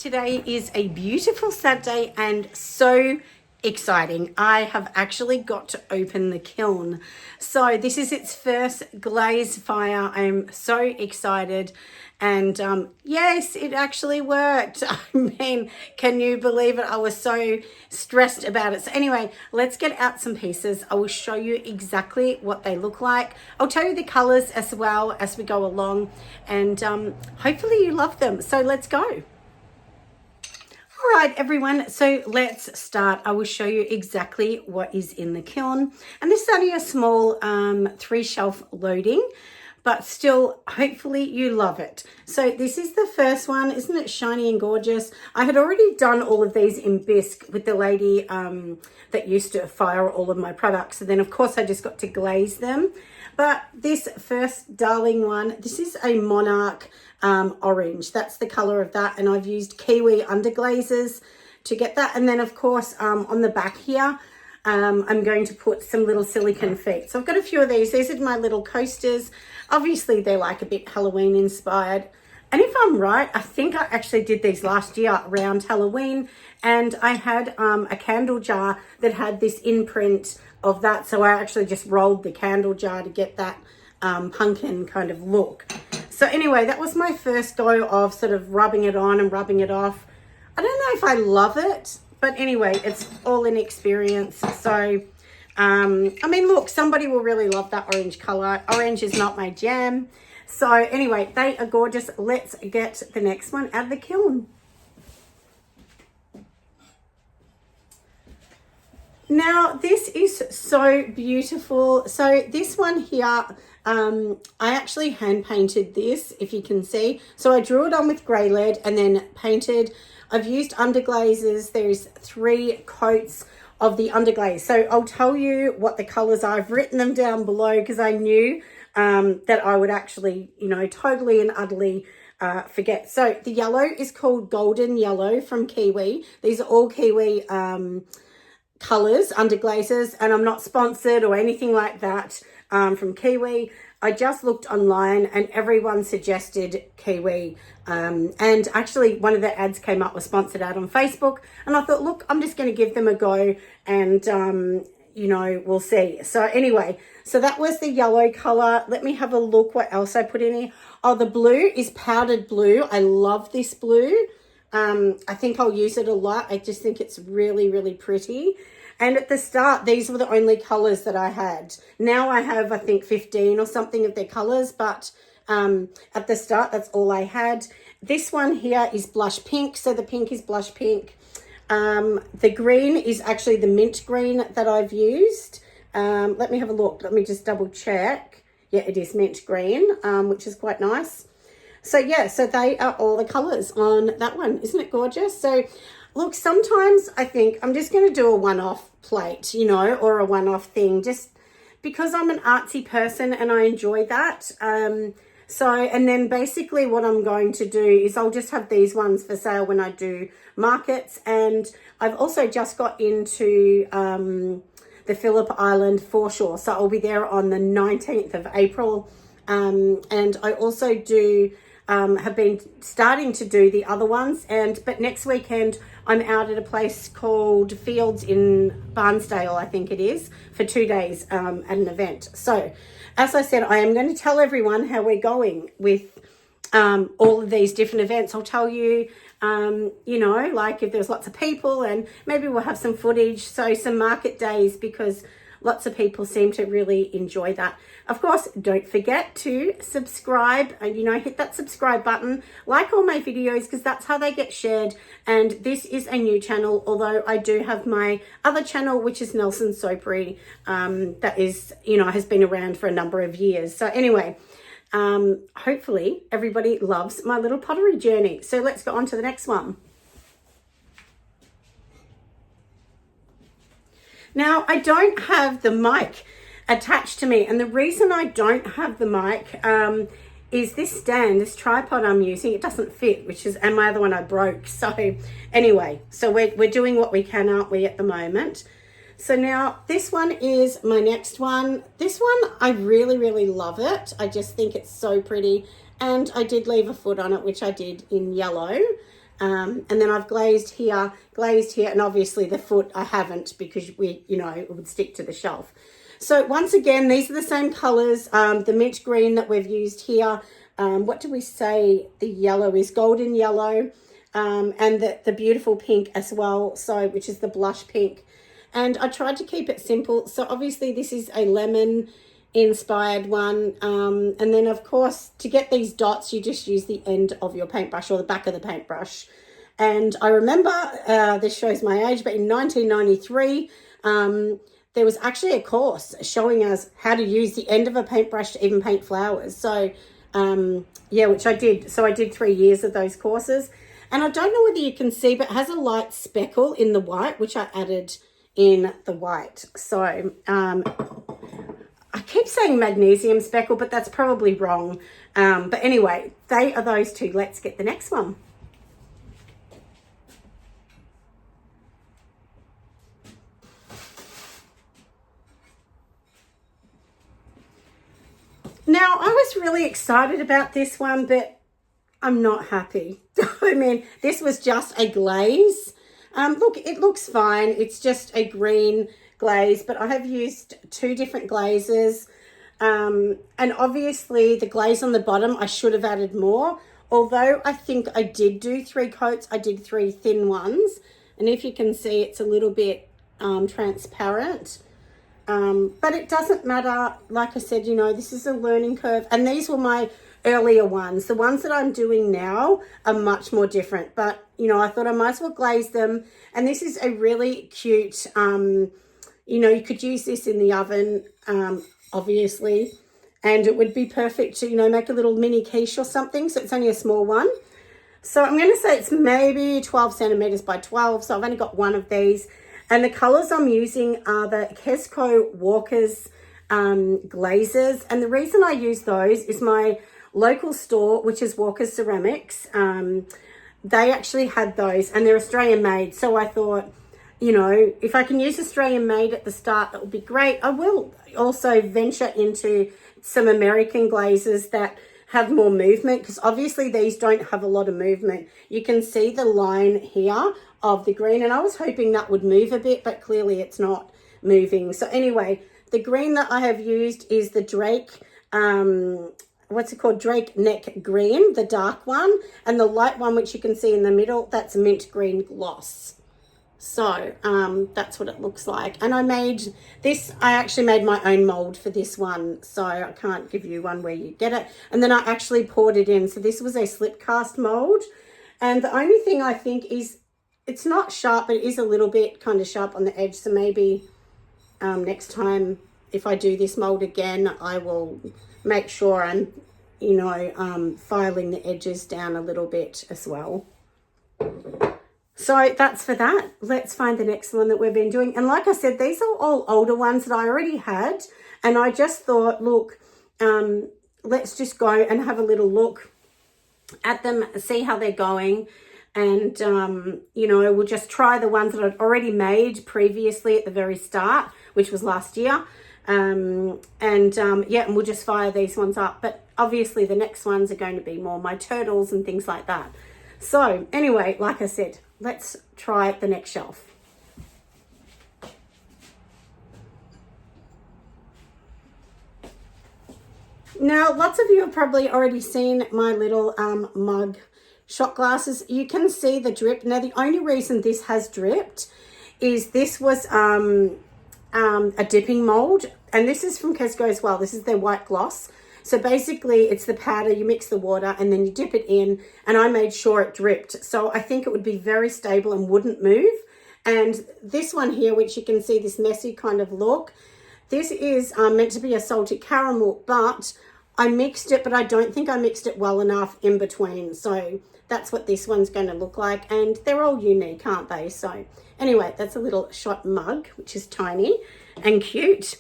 Today is a beautiful Saturday and so exciting. I have actually got to open the kiln. So this is its first glaze fire. I'm so excited. And yes, it actually worked. I mean, can you believe it? I was so stressed about it. So anyway, let's get out some pieces. I will show you exactly what they look like. I'll tell you the colors as well as we go along. And hopefully you love them. So let's go. All right, everyone, so let's start. I will show you exactly what is in the kiln. And this is only a small 3-shelf loading, but still, hopefully you love it. So this is the first one. Isn't it shiny and gorgeous? I had already done all of these in bisque with the lady that used to fire all of my products. And then, of course, I just got to glaze them. But this first darling one, this is a Monarch orange. That's the color of that. And I've used kiwi underglazes to get that. And then, of course, on the back here, I'm going to put some little silicone feet. So I've got a few of these. These are my little coasters. Obviously, they're like a bit Halloween inspired. And if I'm right, I think I actually did these last year around Halloween. And I had a candle jar that had this imprint of that. So I actually just rolled the candle jar to get that pumpkin kind of look. So anyway, that was my first go of sort of rubbing it on and rubbing it off. I don't know if I love it, but anyway, it's all in experience. So, I mean, look, somebody will really love that orange color. Orange is not my jam. So anyway, they are gorgeous. Let's get the next one out of the kiln. Now, this is so beautiful. So this one here, I actually hand painted this, if you can see. So I drew it on with grey lead and then painted. I've used underglazes. There's 3 coats of the underglaze. So I'll tell you what the colours are. I've written them down below because I knew that I would actually, you know, totally and utterly forget. So the yellow is called Golden Yellow from Kiwi. These are all Kiwi colours, underglazes, and I'm not sponsored or anything like that from Kiwi. I just looked online and everyone suggested Kiwi. And actually one of the ads came up, was sponsored ad on Facebook. And I thought, look, I'm just going to give them a go and, you know, we'll see. So anyway, so that was the yellow colour. Let me have a look what else I put in here. Oh, the blue is powdered blue. I love this blue. I think I'll use it a lot. I just think it's really, really pretty. And at the start, these were the only colours that I had. Now I have, I think, 15 or something of their colours. But at the start, that's all I had. This one here is blush pink. So the pink is blush pink. The green is actually the mint green that I've used. Let me have a look. Let me just double check. Yeah, it is mint green, which is quite nice. So yeah, so they are all the colours on that one. Isn't it gorgeous? So look, sometimes I think I'm just going to do a one-off plate, you know, or a one-off thing, just because I'm an artsy person and I enjoy that. So, and then basically what I'm going to do is I'll just have these ones for sale when I do markets. And I've also just got into the Phillip Island foreshore. So I'll be there on the 19th of April. And I also do... have been starting to do the other ones, but next weekend I'm out at a place called Fields in Barnsdale, I think it is, for 2 days at an event. So as I said, I am going to tell everyone how we're going with all of these different events. I'll tell you, you know, like if there's lots of people, and maybe we'll have some footage, so some market days, because lots of people seem to really enjoy that. Of course, don't forget to subscribe and, you know, hit that subscribe button. Like all my videos because that's how they get shared. And this is a new channel, although I do have my other channel, which is Nelson Soapery, that is, you know, has been around for a number of years. So anyway, hopefully everybody loves my little pottery journey. So let's go on to the next one. Now, I don't have the mic attached to me, and the reason I don't have the mic is this stand, this tripod I'm using, it doesn't fit, which is, and my other one I broke. So anyway, so we're doing what we can, aren't we, at the moment? So now this one is my next one. This one, I really, really love it. I just think it's so pretty, and I did leave a foot on it, which I did in yellow. And then I've glazed here, and obviously the foot I haven't because it would stick to the shelf. So once again, these are the same colors. The mint green that we've used here. What do we say? The yellow is golden yellow, and the beautiful pink as well. So which is the blush pink. And I tried to keep it simple. So obviously this is a lemon inspired one. And then of course, to get these dots, you just use the end of your paintbrush or the back of the paintbrush. And I remember, this shows my age, but in 1993, there was actually a course showing us how to use the end of a paintbrush to even paint flowers. So, yeah, which I did. So I did 3 years of those courses. And I don't know whether you can see, but it has a light speckle in the white, which I added in the white. So I keep saying magnesium speckle, but that's probably wrong. But anyway, they are those two. Let's get the next one. Now, I was really excited about this one, but I'm not happy. I mean, this was just a glaze. Look, it looks fine. It's just a green glaze, but I have used 2 different glazes. And obviously the glaze on the bottom, I should have added more. Although I think I did do 3 coats, I did 3 thin ones. And if you can see, it's a little bit transparent. But it doesn't matter. Like I said, this is a learning curve. And these were my earlier ones. The ones that I'm doing now are much more different. But, I thought I might as well glaze them. And this is a really cute, you could use this in the oven, obviously. And it would be perfect to, make a little mini quiche or something. So it's only a small one. So I'm going to say it's maybe 12 centimeters by 12. So I've only got one of these. And the colors I'm using are the Kesco Walker's glazes. And the reason I use those is my local store, which is Walker's Ceramics. They actually had those and they're Australian made. So I thought, if I can use Australian made at the start, that would be great. I will also venture into some American glazes that have more movement, because obviously these don't have a lot of movement. You can see the line here of the green, and I was hoping that would move a bit, but clearly it's not moving. So anyway, the green that I have used is the Drake, what's it called? Drake Neck Green, the dark one, and the light one, which you can see in the middle, that's mint green gloss. So that's what it looks like. And I made this, I actually made my own mold for this one. So I can't give you one where you get it. And then I actually poured it in. So this was a slip cast mold. And the only thing I think is it's not sharp, but it is a little bit kind of sharp on the edge. So maybe next time if I do this mold again, I will make sure I'm, filing the edges down a little bit as well. So that's for that. Let's find the next one that we've been doing. And like I said, these are all older ones that I already had. And I just thought, look, let's just go and have a little look at them, see how they're going. And, we'll just try the ones that I'd already made previously at the very start, which was last year. And we'll just fire these ones up. But obviously the next ones are going to be more my turtles and things like that. So anyway, like I said, let's try the next shelf. Now, lots of you have probably already seen my little mug shot glasses. You can see the drip. Now, the only reason this has dripped is this was a dipping mold, and this is from Kesco as well. This is their white gloss. So basically it's the powder, you mix the water and then you dip it in, and I made sure it dripped. So I think it would be very stable and wouldn't move. And this one here, which you can see this messy kind of look, this is meant to be a salted caramel, but I mixed it, but I don't think I mixed it well enough in between. So that's what this one's going to look like. And they're all unique, aren't they? So anyway, that's a little shot mug, which is tiny and cute.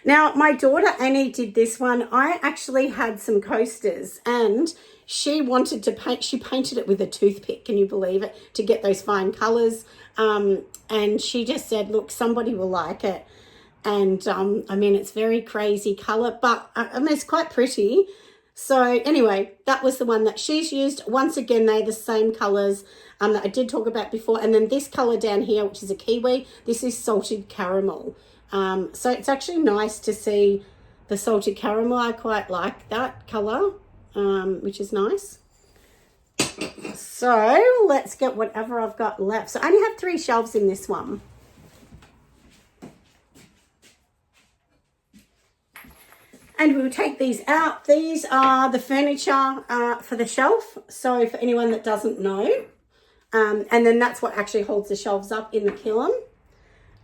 Now, my daughter Annie did this one. I actually had some coasters and she wanted to paint. She painted it with a toothpick, can you believe it, to get those fine colours. And she just said, look, somebody will like it. And I mean, it's very crazy colour, but I mean, it's quite pretty. So anyway, that was the one that she's used. Once again, they're the same colours that I did talk about before. And then this colour down here, which is a kiwi, this is salted caramel. So it's actually nice to see the salted caramel. I quite like that colour, which is nice. So let's get whatever I've got left. So I only have 3 shelves in this one. And we'll take these out. These are the furniture for the shelf. So for anyone that doesn't know. And then that's what actually holds the shelves up in the kiln.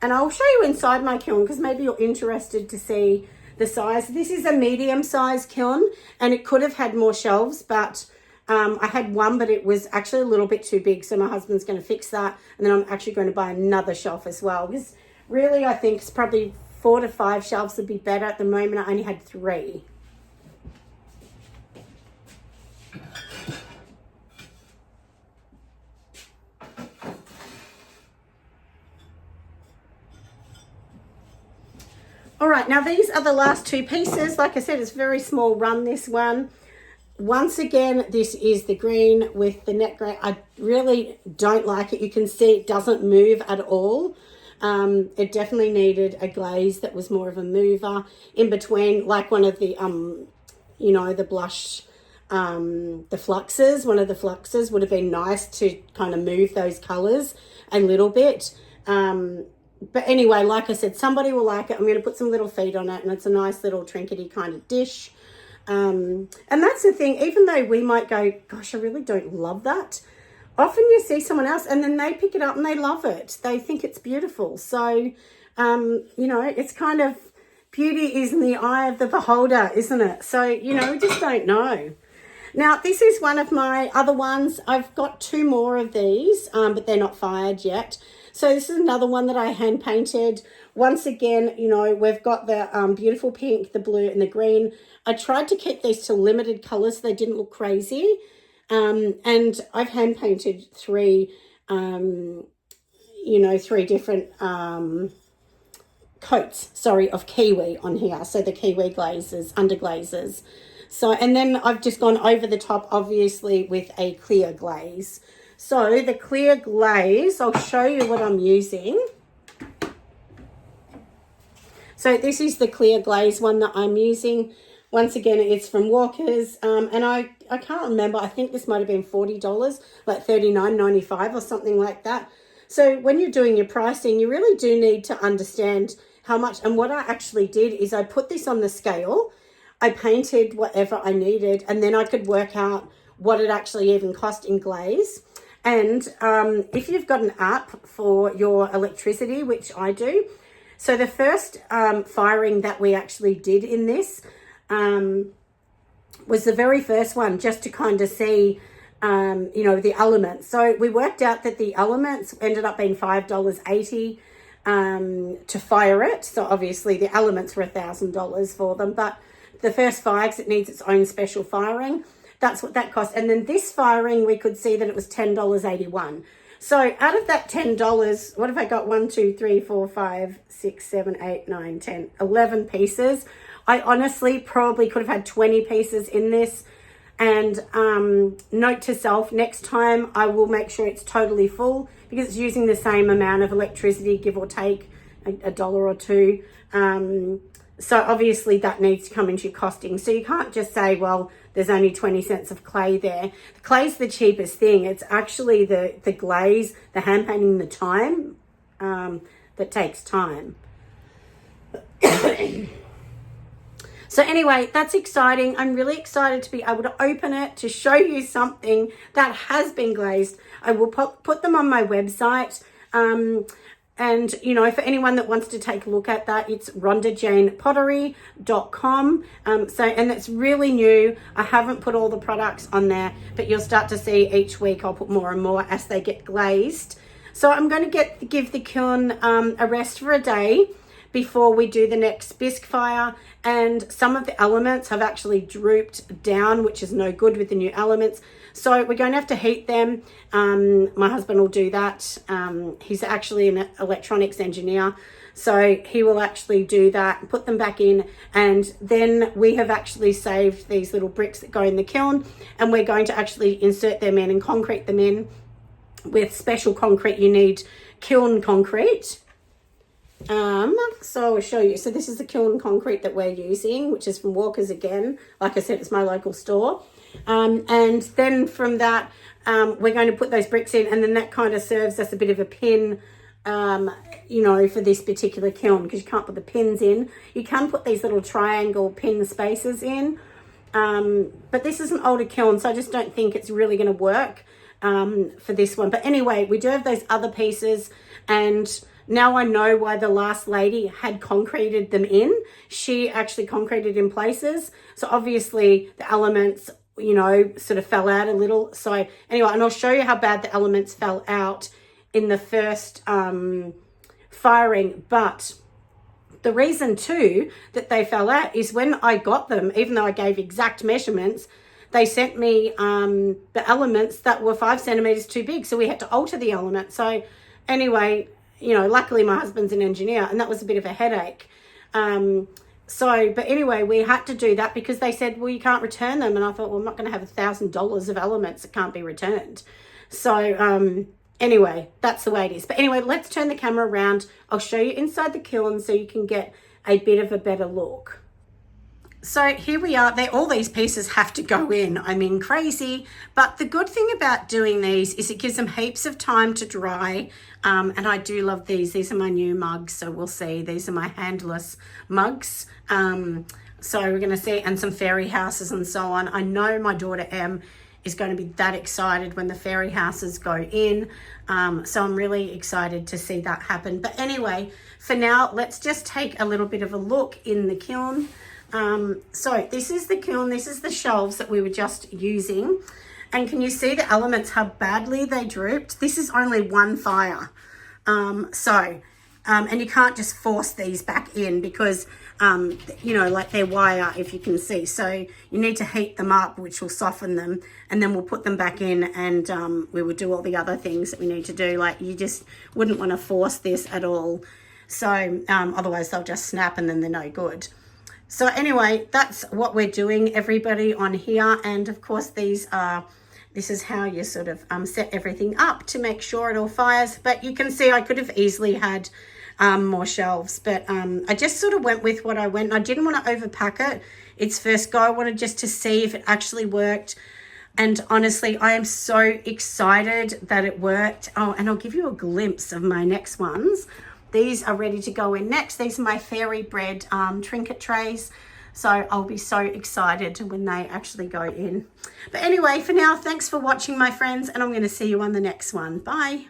And I'll show you inside my kiln because maybe you're interested to see the size. This is a medium-sized kiln and it could have had more shelves, but I had one, but it was actually a little bit too big. So my husband's going to fix that. And then I'm actually going to buy another shelf as well. Because really, I think it's probably 4 to 5 shelves would be better. At the moment, I only had 3. All right, now these are the last 2 pieces. Like I said, it's very small run, this one. Once again, this is the green with the net grey. I really don't like it. You can see it doesn't move at all. It definitely needed a glaze that was more of a mover in between, like one of the, you know, the blush, the fluxes. One of the fluxes would have been nice to kind of move those colours a little bit. But anyway, like I said, somebody will like it. I'm going to put some little feet on it, and it's a nice little trinkety kind of dish. And that's the thing, even though we might go, gosh, I really don't love that. Often you see someone else and then they pick it up and they love it. They think it's beautiful. So, you know, it's kind of, beauty is in the eye of the beholder, isn't it? So, you know, we just don't know. Now, this is one of my other ones. I've got 2 more of these, but they're not fired yet. So this is another one that I hand painted. Once again, you know, we've got the beautiful pink, the blue and the green. I tried to keep these to limited colours so they didn't look crazy. And I've hand painted 3, you know, 3 different coats, sorry, of kiwi on here. So the kiwi glazes, underglazes. So, and then I've just gone over the top, obviously, with a clear glaze. So the clear glaze, I'll show you what I'm using. So this is the clear glaze one that I'm using. Once again, it's from Walker's, and I can't remember. I think this might have been $40, like $39.95 or something like that. So when you're doing your pricing, you really do need to understand how much. And what I actually did is I put this on the scale. I painted whatever I needed, and then I could work out what it actually even cost in glaze. And if you've got an app for your electricity, which I do, so the first firing that we actually did in this was the very first one, just to kind of see, you know, the elements. So we worked out that the elements ended up being $5.80 to fire it. So obviously the elements were $1,000 for them, but the first fire, because it needs its own special firing, that's what that cost. And then this firing, we could see that it was $10.81. So out of that $10, what have I got? 1, 2, 3, 4, 5, 6, 7, 8, 9, 10, 11 pieces. I honestly probably could have had 20 pieces in this. And note to self, next time I will make sure it's totally full, because it's using the same amount of electricity, give or take a dollar or two. So obviously that needs to come into your costing. So you can't just say, well, there's only 20 cents of clay there. The clay's the cheapest thing. It's actually the glaze, the hand painting, the time that takes time. So anyway, that's exciting. I'm really excited to be able to open it, to show you something that has been glazed. I will put them on my website. And, you know, for anyone that wants to take a look at that, it's rhondajanepottery.com. And it's really new. I haven't put all the products on there, but you'll start to see each week I'll put more and more as they get glazed. So I'm going to give the kiln a rest for a day before we do the next bisque fire. And some of the elements have actually drooped down, which is no good with the new elements. So we're going to have to heat them. My husband will do that. He's actually an electronics engineer. So he will actually do that, put them back in, and then we have actually saved these little bricks that go in the kiln, and we're going to actually insert them in and concrete them in with special concrete. You need kiln concrete. So I'll show you. So this is the kiln concrete that we're using, which is from Walker's again. Like I said, it's my local store. And then from that, we're going to put those bricks in, and then that kind of serves as a bit of a pin, you know, for this particular kiln, because you can't put the pins in. You can put these little triangle pin spaces in, but this is an older kiln, so I just don't think it's really going to work for this one. But anyway, we do have those other pieces, and now I know why the last lady had concreted them in. She actually concreted in places, so obviously the elements, you know, sort of fell out a little. So anyway, and I'll show you how bad the elements fell out in the first firing. But the reason too that they fell out is when I got them, even though I gave exact measurements, they sent me the elements that were 5 centimeters too big, so we had to alter the element. So anyway, you know, luckily my husband's an engineer, and that was a bit of a headache. But anyway, we had to do that because they said, well, you can't return them. And I thought, well, I'm not going to have $1,000 of elements that can't be returned. So anyway, that's the way it is. But anyway, let's turn the camera around. I'll show you inside the kiln so you can get a bit of a better look. So here we are. All these pieces have to go in. I mean, crazy. But the good thing about doing these is it gives them heaps of time to dry. And I do love these. These are my new mugs. So we'll see. These are my handless mugs. So we're going to see, and some fairy houses and so on. I know my daughter Em is going to be that excited when the fairy houses go in. So I'm really excited to see that happen. But anyway, for now, let's just take a little bit of a look in the kiln. So this is the kiln, this is the shelves that we were just using. And can you see the elements, how badly they drooped? This is only one fire. And you can't just force these back in because, you know, like they're wire, if you can see. So you need to heat them up, which will soften them. And then we'll put them back in, and we will do all the other things that we need to do. Like, you just wouldn't want to force this at all. So otherwise they'll just snap and then they're no good. So anyway, that's what we're doing, everybody, on here. And of course, this is how you sort of set everything up to make sure it all fires. But you can see I could have easily had more shelves, but I just sort of went with what I went. I didn't want to overpack it. It's first go. I wanted just to see if it actually worked. And honestly, I am so excited that it worked. Oh, and I'll give you a glimpse of my next ones. These are ready to go in next. These are my fairy bread trinket trays. So I'll be so excited when they actually go in. But anyway, for now, thanks for watching, my friends, and I'm going to see you on the next one. Bye.